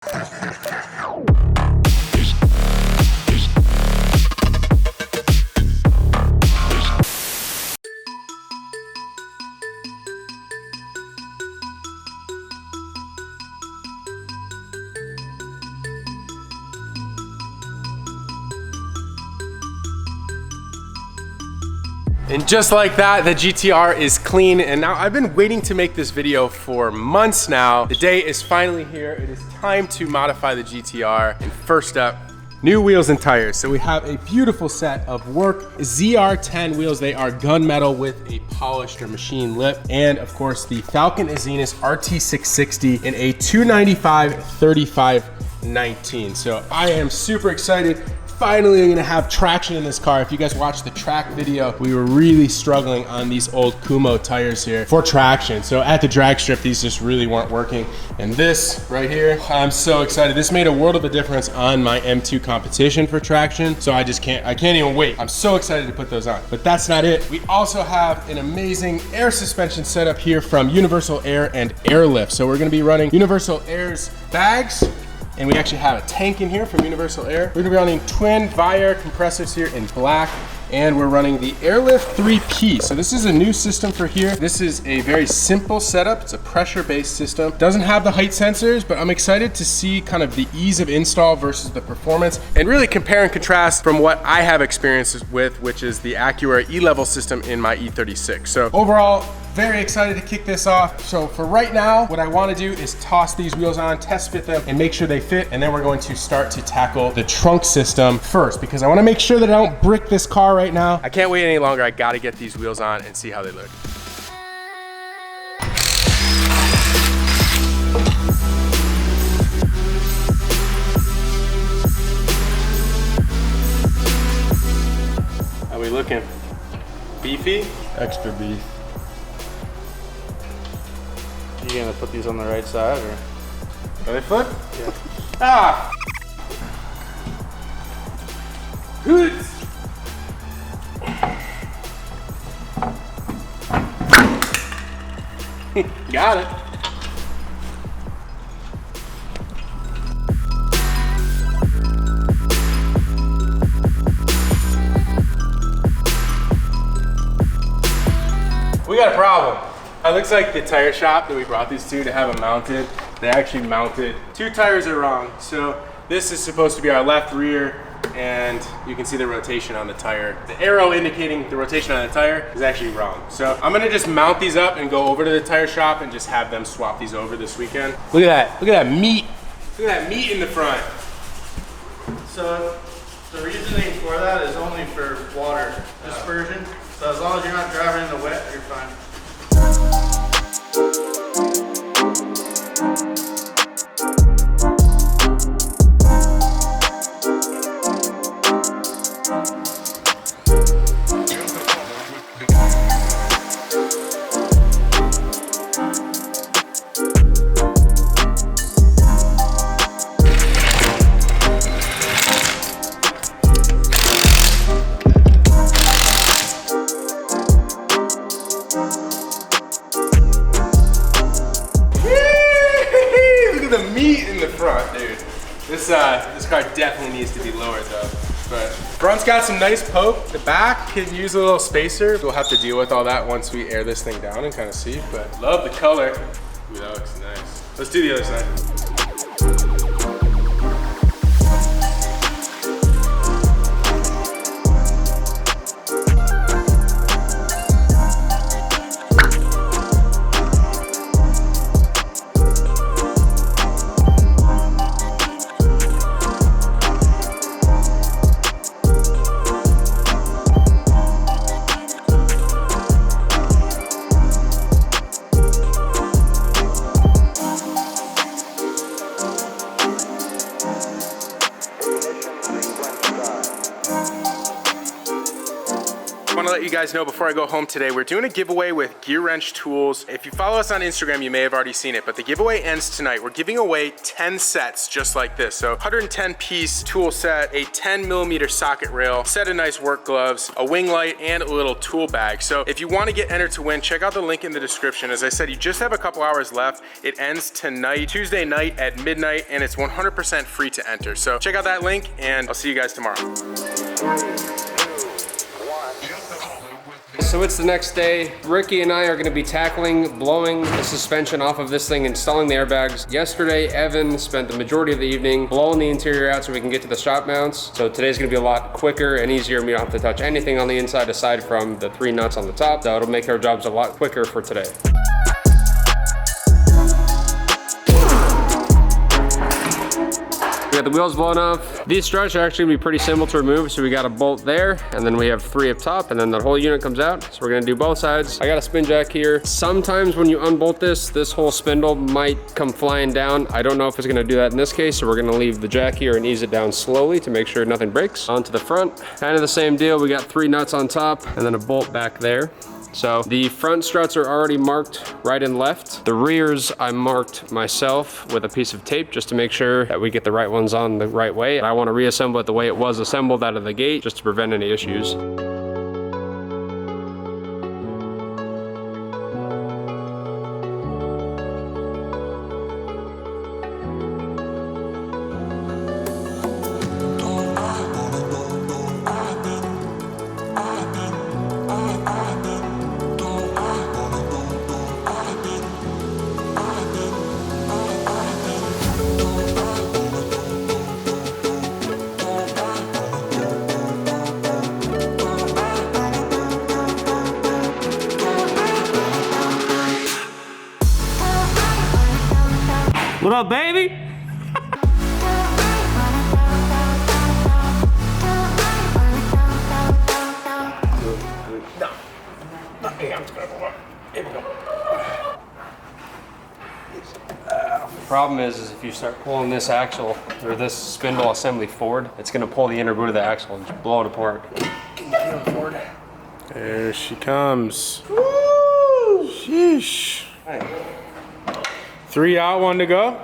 And just like that, the GTR is clean. And now I've been waiting to make this video for months now. The day is finally here. It is time to modify the GTR. And first up, new wheels and tires. So we have a beautiful set of work ZR10 wheels. They are gunmetal with a polished or machine lip. And of course the Falcon Azenis RT660 in a 295/35/19. So I am super excited. Finally, I'm gonna have traction in this car. If you guys watched the track video, we were really struggling on these old Kumo tires here for traction. So at the drag strip, these just really weren't working. And this right here, I'm so excited. This made a world of a difference on my M2 competition for traction. So I can't even wait. I'm so excited to put those on. But that's not it. We also have an amazing air suspension setup here from Universal Air and Airlift. So we're gonna be running Universal Air's bags, and we actually have a tank in here from Universal Air. We're gonna be running twin Viair compressors here in black, and we're running the Airlift 3P. So this is a new system for here. This is a very simple setup. It's a pressure-based system. Doesn't have the height sensors, but I'm excited to see kind of the ease of install versus the performance, and really compare and contrast from what I have experience with, which is the Acura E-Level system in my E36. So overall, very excited to kick this off. So for right now, what I want to do is toss these wheels on, test fit them, and make sure they fit. And then we're going to start to tackle the trunk system first, because I want to make sure that I don't brick this car right now. I can't wait any longer. I got to get these wheels on and see how they look. How we looking? Beefy? Extra beef. You gonna put these on the right side or? Are they flip? Yeah. Ah! Good. Got it. We got a problem. It looks like the tire shop that we brought these to have them mounted, they actually mounted, two tires are wrong. So this is supposed to be our left rear, and you can see the rotation on the tire. The arrow indicating the rotation on the tire is actually wrong. So I'm gonna just mount these up and go over to the tire shop and just have them swap these over this weekend. Look at that meat. Look at that meat in the front. So the reasoning for that is only for water dispersion. So as long as you're not driving in the wet, you're fine. This car definitely needs to be lowered though. But front's got some nice poke. The back could use a little spacer. We'll have to deal with all that once we air this thing down and kind of see. But love the color. Ooh, that looks nice. Let's do the other side. to let you guys know before I go home today, we're doing a giveaway with Gear Wrench Tools. If you follow us on Instagram, you may have already seen it, but the giveaway ends tonight. We're giving away 10 sets just like this. So 110 piece tool set, a 10mm socket rail, set of nice work gloves, a wing light, and a little tool bag. So if you want to get entered to win, check out the link in the description. As I said, you just have a couple hours left. It ends tonight, Tuesday night at midnight, and it's 100% free to enter. So check out that link, and I'll see you guys tomorrow. So it's the next day. Ricky and I are gonna be tackling blowing the suspension off of this thing, installing the airbags. Yesterday, Evan spent the majority of the evening blowing the interior out so we can get to the shop mounts. So today's gonna be a lot quicker and easier. We don't have to touch anything on the inside aside from the 3 nuts on the top. So it'll make our jobs a lot quicker for today. We got the wheels blown off. These struts are actually gonna be pretty simple to remove. So we got a bolt there, and then we have 3 up top, and then the whole unit comes out. So we're gonna do both sides. I got a spin jack here. Sometimes when you unbolt this whole spindle might come flying down. I don't know if it's gonna do that in this case, so we're gonna leave the jack here and ease it down slowly to make sure nothing breaks. Onto the front, kind of the same deal. We got 3 nuts on top, and then a bolt back there. So the front struts are already marked right and left. The rears I marked myself with a piece of tape just to make sure that we get the right ones on the right way. I want to reassemble it the way it was assembled out of the gate just to prevent any issues. What up, baby? The problem is if you start pulling this axle or this spindle assembly forward, it's gonna pull the inner boot of the axle and just blow it apart. There she comes. Woo! Sheesh. 3 out, 1 to go.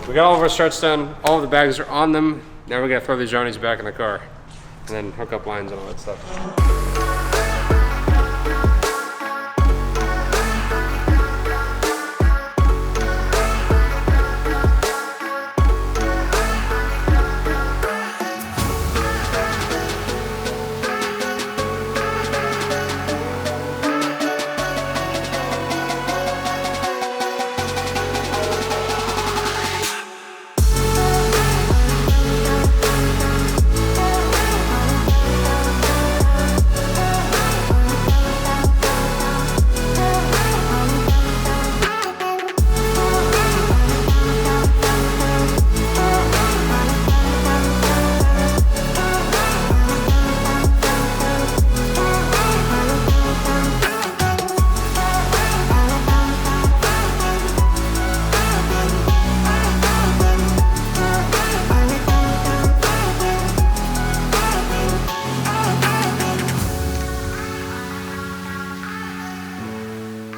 We got all of our struts done, all of the bags are on them. Now we gotta throw these journeys back in the car and then hook up lines and all that stuff.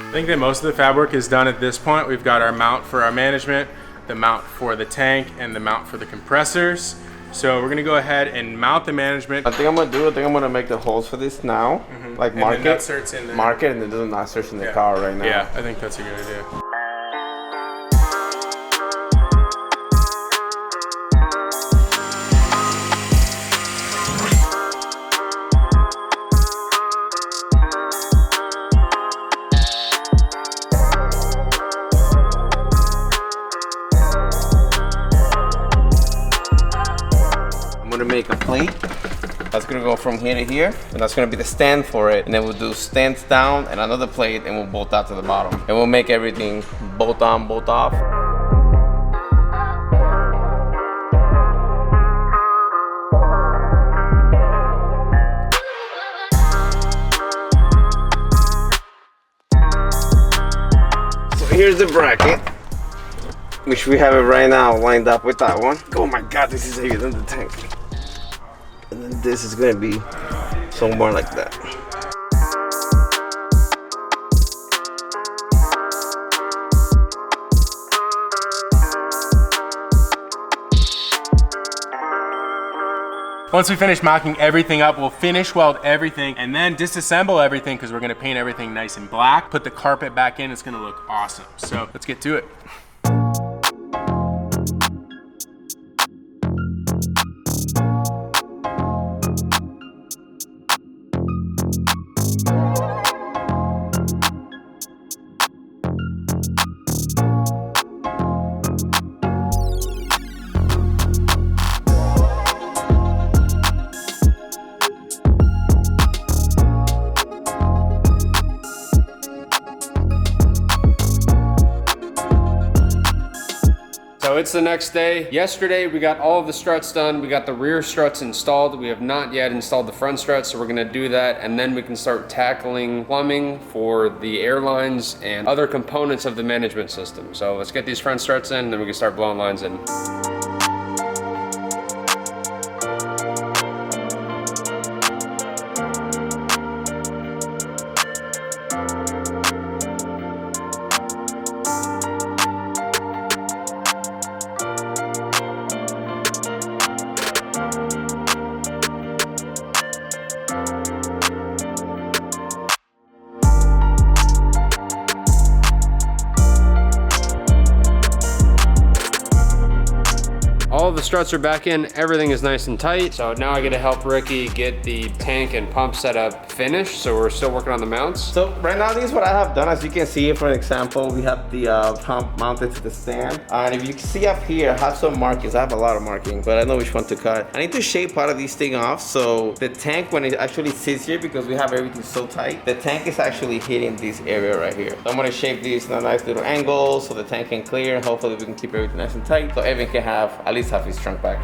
I think that most of the fab work is done at this point. We've got our mount for our management, the mount for the tank, and the mount for the compressors. So we're gonna go ahead and mount the management. I think I'm gonna make the holes for this now. Like mark it, mark it, and then do the nut certs in the car right now. Yeah, I think that's a good idea. I'm gonna make a plate. That's gonna go from here to here, and that's gonna be the stand for it. And then we'll do stands down and another plate, and we'll bolt out to the bottom. And we'll make everything bolt on, bolt off. So here's the bracket, which we have it right now lined up with that one. Oh my God, this is heavier than the tank. And then this is gonna be somewhere like that. Once we finish mocking everything up, we'll finish weld everything and then disassemble everything because we're gonna paint everything nice and black, put the carpet back in, it's gonna look awesome. So let's get to it. So it's the next day. Yesterday we got all of the struts done. We got the rear struts installed. We have not yet installed the front struts, so we're gonna do that, and then we can start tackling plumbing for the airlines and other components of the management system. So let's get these front struts in, then we can start blowing lines in. All of the struts are back in, everything is nice and tight. So now I get to help Ricky get the tank and pump setup finished. So we're still working on the mounts. So right now, this is what I have done. As you can see, for example, we have the pump mounted to the stand. And if you can see up here, I have some markings. I have a lot of markings, but I know which one to cut. I need to shape part of these things off. So the tank, when it actually sits here, because we have everything so tight, the tank is actually hitting this area right here. So I'm gonna shape these in a nice little angle so the tank can clear. Hopefully we can keep everything nice and tight so Evan can have at least half his trunk back.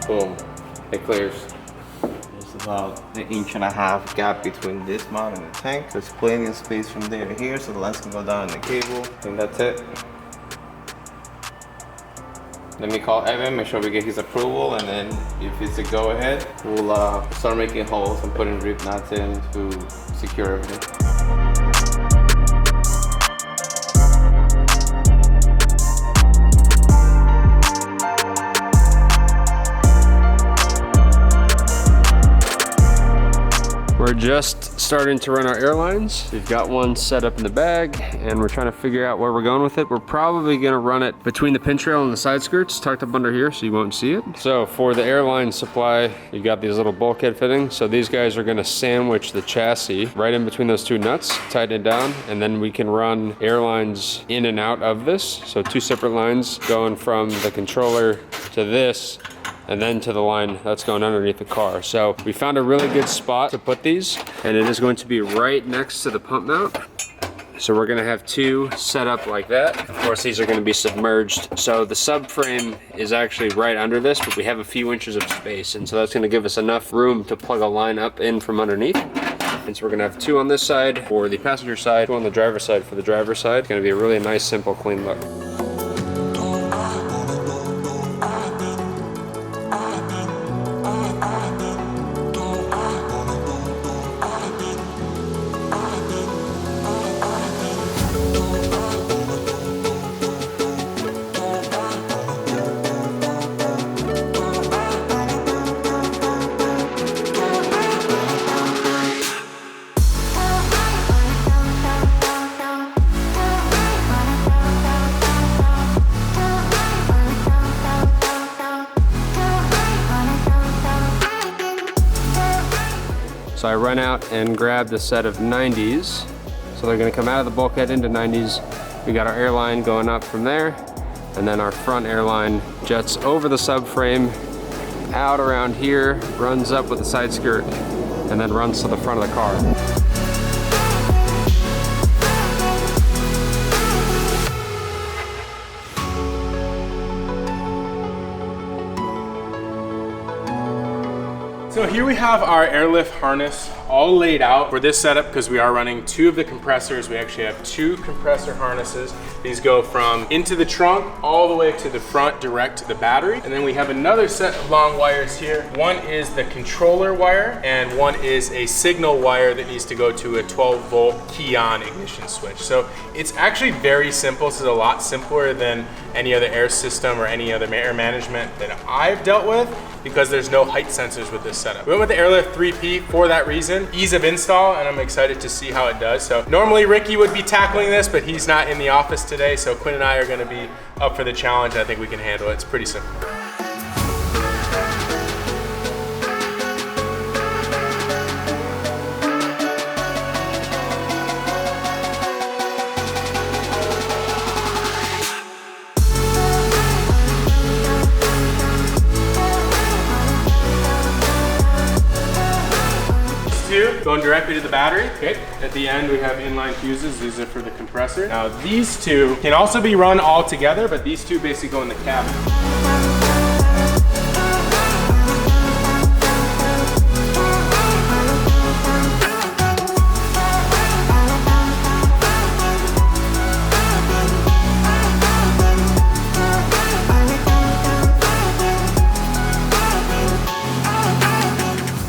Boom, it clears. There's about an 1.5 inch gap between this mount and the tank. There's plenty of space from there to here, so the lines can go down in the cable. I think that's it. Let me call Evan, make sure we get his approval, and then if it's a go ahead, we'll start making holes and putting rib nuts in to secure everything. We're just starting to run our airlines. We've got one set up in the bag and we're trying to figure out where we're going with it. We're probably gonna run it between the pinch rail and the side skirts, tucked up under here so you won't see it. So for the airline supply, you got these little bulkhead fittings. So these guys are gonna sandwich the chassis right in between those two nuts, tighten it down, and then we can run airlines in and out of this. So two separate lines going from the controller to this, and then to the line that's going underneath the car. So we found a really good spot to put these, and it is going to be right next to the pump mount. So we're gonna have two set up like that. Of course, these are gonna be submerged. So the subframe is actually right under this, but we have a few inches of space, and so that's gonna give us enough room to plug a line up in from underneath. And so we're gonna have two on this side for the passenger side, two on the driver's side for the driver's side. It's gonna be a really nice, simple, clean look. So I run out and grabbed a set of 90s. So they're gonna come out of the bulkhead into 90s. We got our airline going up from there, and then our front airline jets over the subframe, out around here, runs up with the side skirt, and then runs to the front of the car. So here we have our airlift harness all laid out for this setup because we are running 2 of the compressors. We actually have 2 compressor harnesses. These go from into the trunk all the way to the front direct to the battery. And then we have another set of long wires here. One is the controller wire and one is a signal wire that needs to go to a 12-volt key-on ignition switch. So it's actually very simple. This is a lot simpler than any other air system or any other air management that I've dealt with because there's no height sensors with this setup. We went with the Airlift 3P for that reason. Ease of install, and I'm excited to see how it does. So normally Ricky would be tackling this, but he's not in the office today, so Quinn and I are gonna be up for the challenge. I think we can handle it. It's pretty simple. Going directly to the battery. Okay. At the end, we have inline fuses. These are for the compressor. Now, these 2 can also be run all together, but these 2 basically go in the cabin.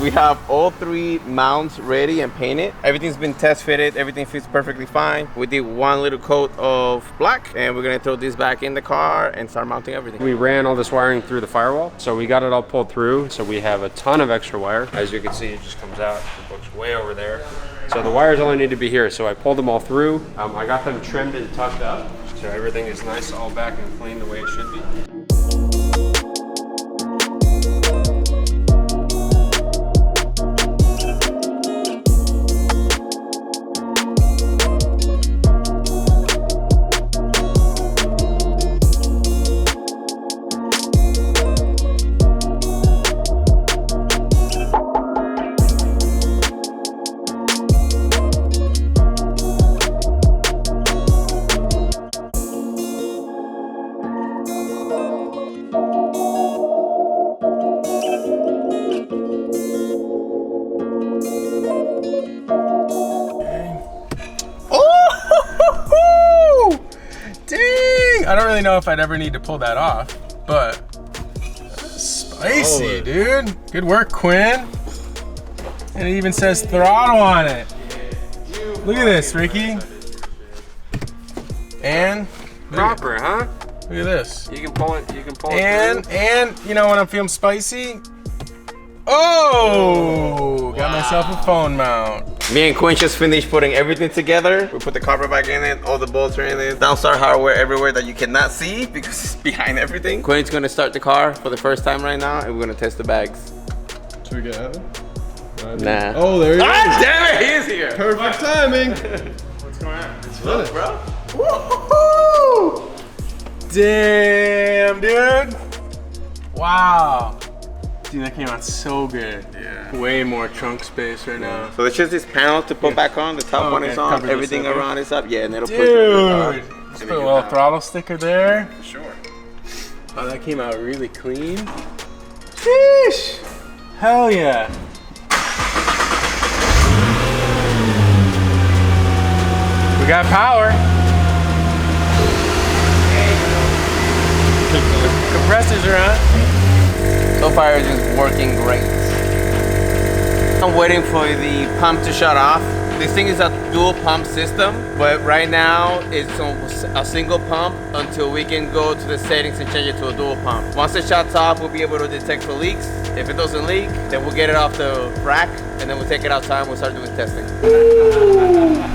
We have all 3 mounts ready and painted. Everything's been test fitted. Everything fits perfectly fine. We did 1 little coat of black, and we're gonna throw this back in the car and start mounting everything. We ran all this wiring through the firewall, so we got it all pulled through. So we have a ton of extra wire. As you can see, it just comes out. It looks way over there. So the wires only need to be here. So I pulled them all through. I got them trimmed and tucked up, so everything is nice, all back and clean the way it should be. I don't really know if I'd ever need to pull that off, but spicy, dude. Good work, Quinn. And it even says throttle on it. Look at this, Ricky. And Proper, huh? look at this. You can pull it. You can pull it. And you know when I'm feeling spicy? Oh, got myself a phone mount. Me and Quinn just finished putting everything together. We put the cover back in it, all the bolts are in it. Downstar hardware everywhere that you cannot see because it's behind everything. Quinn's gonna start the car for the first time right now, and we're gonna test the bags. Should we get out? Nah. Oh, there he is. Ah, damn it, he is here. Perfect timing. What's going on? It's Look, bro. Woohoo! Damn, dude. Wow. Dude, that came out so good. Yeah. Way more trunk space right now. So it's just this panel to put back on. The top one is on. Covers Everything the around is up. Yeah, and it'll push Dude. it. Just put a little throttle sticker there. Sure. Oh, that came out really clean. Sheesh. Hell yeah. We got power. Compressors are on. So far, everything's working great. I'm waiting for the pump to shut off. This thing is a dual pump system, but right now it's on a single pump until we can go to the settings and change it to a dual pump. Once it shuts off, we'll be able to detect for leaks. If it doesn't leak, then we'll get it off the rack, and then we'll take it outside and we'll start doing testing.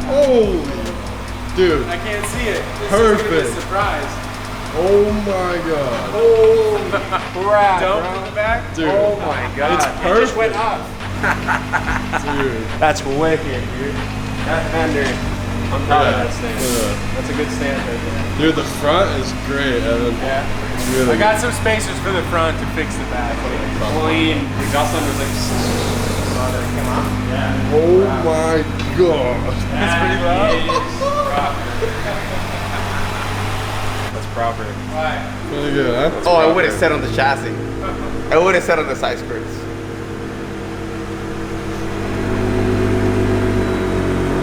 Oh, dude. I can't see it. Perfect. This is gonna be a surprise. Oh my god. Oh, crap, Dump bro. in the back? Dude. Oh my god. It's It perfect. just went up. Dude. That's wicked, dude. That fender, I'm proud of that stand. That's a good stand right there. Dude, the front is great, Evan. Yeah. It's really I got some spacers for the front to fix the back. Clean. The exhaust line was like, come on. Yeah. Oh my god. That's pretty low. That's proper. Really good, huh? Oh, I would have set on the chassis. I would have set on the side skirts.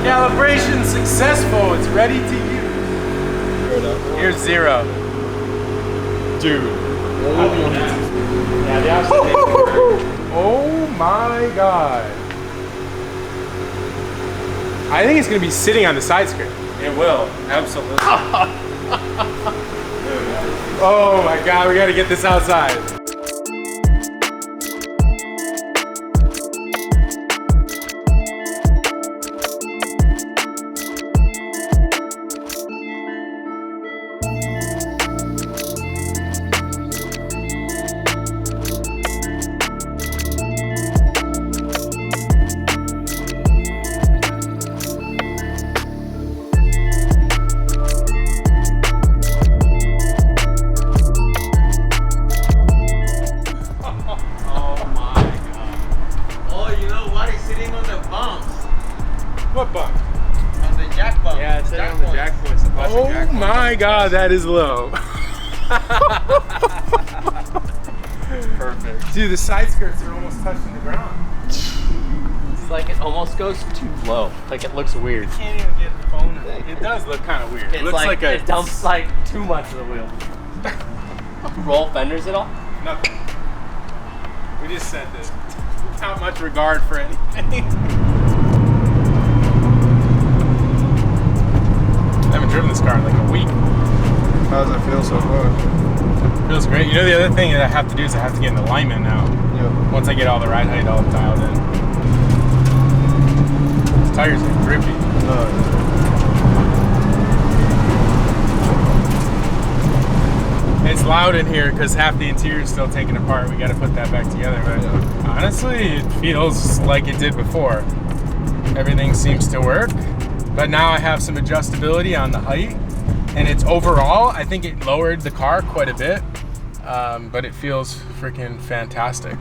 Calibration successful. It's ready to use. Here's 0. Dude. Yeah, the opposite. Oh my god. I think it's gonna be sitting on the side skirt. It will, absolutely. Oh my god, we gotta get this outside. What bump? On the jack bump. Yeah, it's on the jack points. The plastic Oh jack points. my god, that is low. Perfect. Dude, the side skirts are almost touching the ground. It's like it almost goes too low. Like it looks weird. Can't even get the phone. It does look kind of weird. It's It looks like a it dumps like too much of the wheel. Roll fenders at all? nothing. We just said this. Without much regard for anything. I haven't driven this car in like a week. How does it feel so far? Feels great. You know, the other thing that I have to do is I have to get in alignment now. Yeah. Once I get all the ride height all dialed in. These tires are grippy. It's loud in here because half the interior is still taken apart. We got to put that back together. But honestly, it feels like it did before. Everything seems to work. But now I have some adjustability on the height. And it's overall, I think it lowered the car quite a bit. But it feels freaking fantastic.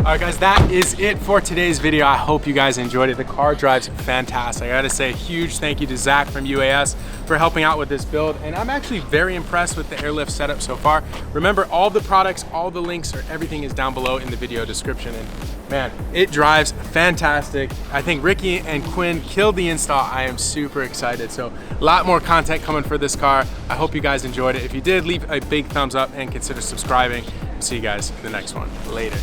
Alright guys, that is it for today's video. I hope you guys enjoyed it. The car drives fantastic. I gotta say a huge thank you to Zach from UAS for helping out with this build. And I'm actually very impressed with the Airlift setup so far. Remember, all the products, all the links, or everything is down below in the video description. And man, it drives fantastic. I think Ricky and Quinn killed the install. I am super excited. So a lot more content coming for this car. I hope you guys enjoyed it. If you did, leave a big thumbs up and consider subscribing. See you guys in the next one. Later.